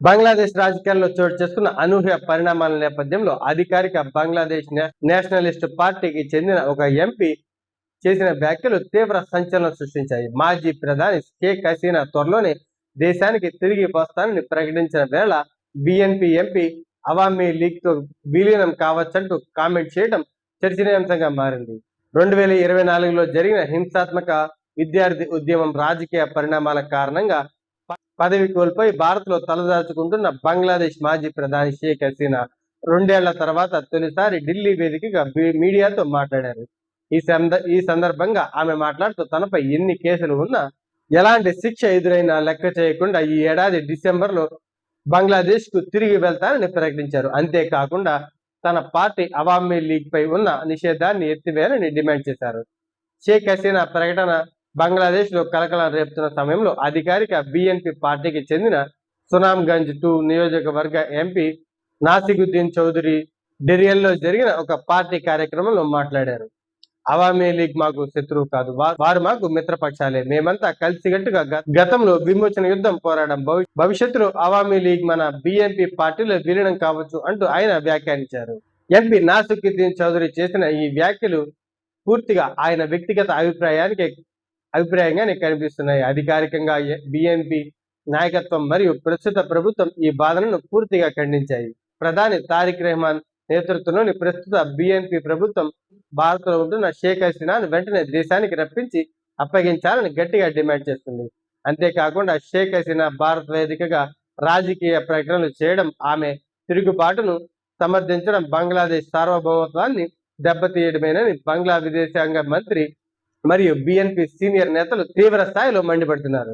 బంగ్లాదేశ్ రాజకీయాల్లో చోటు చేసుకున్న అనూహ్య పరిణామాల నేపథ్యంలో అధికారిక బంగ్లాదేశ్ నేషనలిస్ట్ పార్టీకి చెందిన ఒక ఎంపీ చేసిన వ్యాఖ్యలు తీవ్ర సంచలనం సృష్టించాయి. మాజీ ప్రధాని షేక్ హసీనా త్వరలోనే దేశానికి తిరిగి వస్తానని ప్రకటించిన వేళ బిఎన్పి ఎంపీ అవామీ లీగ్ తో విలీనం కావచ్చంటూ కామెంట్ చేయడం చర్చనీయాంశంగా మారింది. 2024లో జరిగిన హింసాత్మక విద్యార్థి ఉద్యమం రాజకీయ పరిణామాల కారణంగా పదవి కోల్పోయి భారత్ లో తలదాచుకుంటున్న బంగ్లాదేశ్ మాజీ ప్రధాని షేక్ హసీనా 2 ఏళ్ల తర్వాత తొలిసారి ఢిల్లీ వేదికగా మీడియాతో మాట్లాడారు. ఈ సందర్భంగా ఆమె మాట్లాడుతూ తనపై ఎన్ని కేసులు ఉన్నా ఎలాంటి శిక్ష ఎదురైనా లెక్క చేయకుండా ఈ ఏడాది డిసెంబర్లో బంగ్లాదేశ్ కు తిరిగి వెళ్తానని ప్రకటించారు. అంతేకాకుండా తన పార్టీ అవామీ లీగ్ పై ఉన్న నిషేధాన్ని ఎత్తివేయాలని డిమాండ్ చేశారు. షేక్ హసీనా ప్రకటన బంగ్లాదేశ్ లో కలకలం రేపుతున్న సమయంలో అధికారిక బిఎన్పి పార్టీకి చెందిన సునామ్గంజ్ 2 నియోజకవర్గ ఎంపీ నాసిగుద్దీన్ చౌదరి డెరియల్లో జరిగిన ఒక పార్టీ కార్యక్రమంలో మాట్లాడారు. అవామీ లీగ్ మాకు శత్రువు కాదు, వారు మాకు మిత్రపక్షాలే. మేమంతా కలిసికట్టుగా గతంలో విమోచన యుద్ధం పోరాడం. భవిష్యత్తులో అవామీ లీగ్ మన బిఎన్పి పార్టీలో విలీనం కావచ్చు అంటూ ఆయన వ్యాఖ్యానించారు. ఎంపీ నాసిగుద్దీన్ చౌదరి చేసిన ఈ వ్యాఖ్యలు పూర్తిగా ఆయన వ్యక్తిగత అభిప్రాయంగానే కనిపిస్తున్నాయి. అధికారికంగా బిఎన్పి నాయకత్వం మరియు ప్రస్తుత ప్రభుత్వం ఈ బాధలను పూర్తిగా ఖండించాయి. ప్రధాని తారిక్ రెహమాన్ నేతృత్వంలోని ప్రస్తుత బిఎన్పి ప్రభుత్వం భారత్ లో ఉంటున్న షేక్ హసీనాను వెంటనే దేశానికి రప్పించి అప్పగించాలని గట్టిగా డిమాండ్ చేస్తుంది. అంతేకాకుండా షేక్ హసీనా భారత్ వేదికగా రాజకీయ ప్రకటనలు చేయడం, ఆమె తిరుగుబాటును సమర్థించడం బంగ్లాదేశ్ సార్వభౌమత్వాన్ని దెబ్బతీయడమేనని బంగ్లా విదేశాంగ మంత్రి మరియు బిఎన్పి సీనియర్ నేతలు తీవ్ర స్థాయిలో మండిపడుతున్నారు.